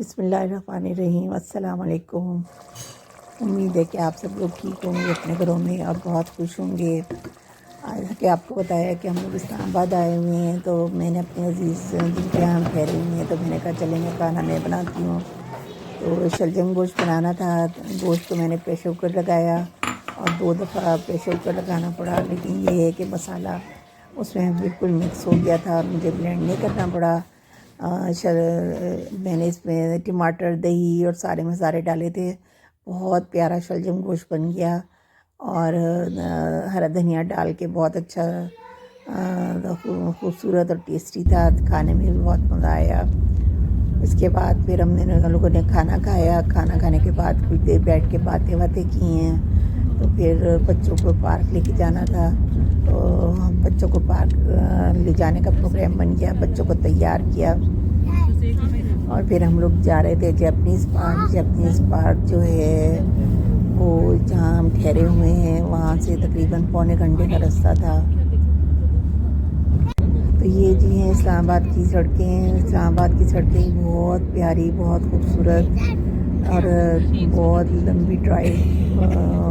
बिस्मिल्लाहिर्रहमानिर्रहीम। अस्सलाम वालेकुम। उम्मीद है कि आप सब लोग ठीक होंगे अपने घरों में और बहुत खुश होंगे। आज कि आपको बताया कि हम लोग इस्लामाबाद आए हुए हैं, तो मैंने अपने अजीज़ जिनके यहाँ हम ठहरे हुए हैं, तो मैंने कहा चलें मैं खाना मैं बनाती हूँ। तो शलजम गोश्त बनाना था। गोश्त को मैंने प्रेशर कुकर लगाया और 2 दफ़ा प्रेशर कुकर लगाना पड़ा, लेकिन ये है कि मसाला उसमें बिल्कुल मिक्स हो गया था, मुझे ब्लेंड नहीं करना पड़ा। मैंने इसमें टमाटर, दही और सारे मसाले डाले थे। बहुत प्यारा शलजम गोश्त बन गया और हरा धनिया डाल के बहुत अच्छा खूबसूरत और टेस्टी था। खाने में भी बहुत मज़ा आया। इसके बाद फिर हम लोगों ने खाना खाया। खाना खाने के बाद कुछ देर बैठ के बातें की हैं। तो फिर बच्चों को पार्क लेके जाना था, तो हम बच्चों को पार्क ले जाने का प्रोग्राम बन गया। बच्चों को तैयार किया और फिर हम लोग जा रहे थे जैपनीज़ पार्क। जैपनीज़ पार्क जो है वो जहाँ हम ठहरे हुए हैं वहाँ से तकरीबन पौने घंटे का रास्ता था। तो ये जी हैं इस्लामाबाद की सड़कें। इस्लामाबाद की सड़कें बहुत प्यारी, बहुत खूबसूरत और बहुत लंबी ड्राइव।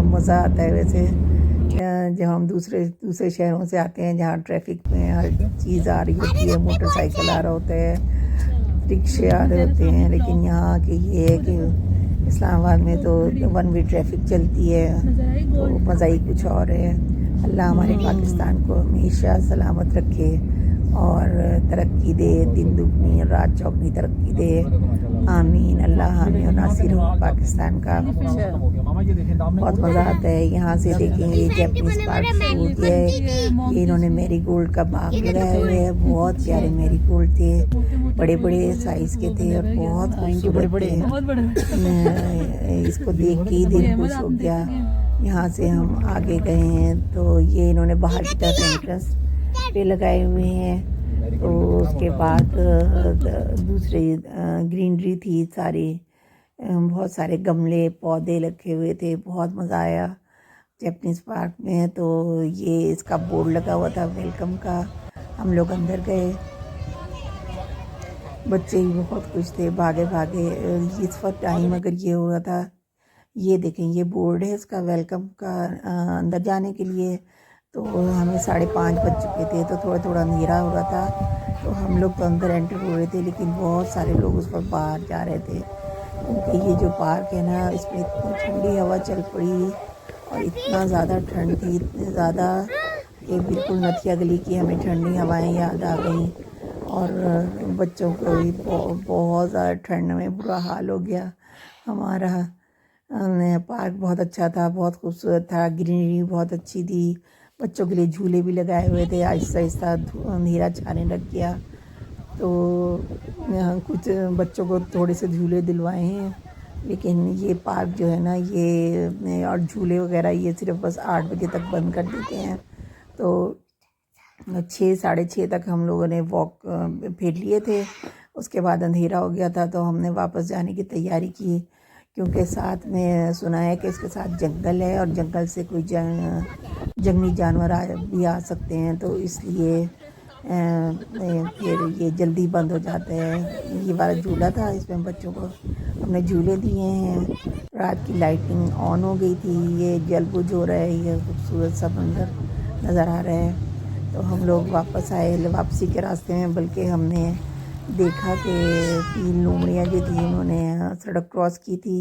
मज़ा आता है वैसे जब हम दूसरे शहरों से आते हैं जहाँ ट्रैफिक में हर चीज़ आ रही होती है, मोटरसाइकिल आ रहा होता है, रिक्शे आ रहे होते हैं, लेकिन यहाँ के ये है कि इस्लामाबाद में तो 1 वे ट्रैफिक चलती है, तो मज़ा ही कुछ और है। अल्लाह हमारे पाकिस्तान को हमेशा सलामत रखे और तरक्की दे, दिन दुगनी रात चौगनी तरक्की दे। आमीन। अल्लाह हामी और नासिर हो पाकिस्तान का। बहुत मज़ा आता है। यहाँ से देखें ये जैपनीज़ पार्क शुरू किया है। ये इन्होंने मेरी गोल्ड का बाग लगाया हुआ है। बहुत प्यारे मेरी गोल्ड थे, बड़े बड़े साइज़ के थे और बहुत खूबसूरत थे। इसको देख के ही दिल खुश हो गया। यहाँ से हम आगे गए हैं तो ये इन्होंने बाहर की तरफ एंट्रेंस पे लगाए हुए हैं। तो उसके बाद दूसरे ग्रीनरी थी सारी, बहुत सारे गमले पौधे रखे हुए थे। बहुत मज़ा आया जैपनीज़ पार्क में। तो ये इसका बोर्ड लगा हुआ था वेलकम का। हम लोग अंदर गए, बच्चे भी बहुत खुश थे, भागे भागे। इस वक्त टाइम अगर ये हो रहा था, ये देखें ये बोर्ड है इसका वेलकम का अंदर जाने के लिए। तो हमें 5:30 बज चुके थे, तो थोड़ा थोड़ा अंधेरा हो रहा था। तो हम लोग तो अंदर एंटर हो रहे थे, लेकिन बहुत सारे लोग उस पर बाहर जा रहे थे, क्योंकि ये जो पार्क है ना, इसमें इतनी ठंडी हवा चल पड़ी और इतना ज़्यादा ठंड थी, इतनी ज़्यादा कि बिल्कुल नथिया गली की हमें ठंडी हवाएं याद आ गई। और बच्चों को भी बहुत ज़्यादा ठंड में बुरा हाल हो गया हमारा। पार्क बहुत अच्छा था, बहुत खूबसूरत था, ग्रीनरी बहुत अच्छी थी। बच्चों के लिए झूले भी लगाए हुए थे। आहिस्ता आहिस्ता अंधेरा छाने लग गया, तो कुछ बच्चों को थोड़े से झूले दिलवाए हैं। लेकिन ये पार्क जो है ना, ये और झूले वगैरह ये सिर्फ बस 8 बजे तक बंद कर देते हैं। तो 6 साढ़े 6 तक हम लोगों ने वॉक फिर लिए थे। उसके बाद अंधेरा हो गया था, तो हमने वापस जाने की तैयारी की, क्योंकि साथ में सुना है कि इसके साथ जंगल है और जंगल से कोई जंगली जानवर भी आ सकते हैं, तो इसलिए फिर ये जल्दी बंद हो जाता है। ये वाला झूला था, इसमें बच्चों को हमने झूले दिए हैं। रात की लाइटिंग ऑन हो गई थी, ये जलबुझ हो रहा है, ये खूबसूरत सा मंजर नज़र आ रहा है। तो हम लोग वापस आए। वापसी के रास्ते में बल्कि हमने देखा कि 3 लोमड़ियाँ जो थी उन्होंने सड़क क्रॉस की थी।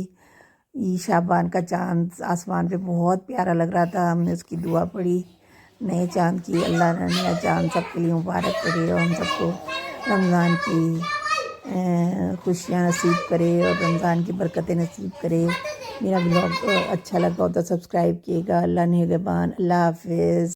ये शाबान का चांद आसमान पे बहुत प्यारा लग रहा था। हमने उसकी दुआ पढ़ी नए चांद की। अल्लाह ने नया चांद सबके लिए मुबारक करे और हम सबको रमज़ान की खुशियाँ नसीब करे और रमज़ान की बरकतें नसीब करे। मेरा ब्लॉग अच्छा लगा हो तो सब्सक्राइब कीजिएगा। अल्लाह निगहबान। अल्लाह हाफ़िज़।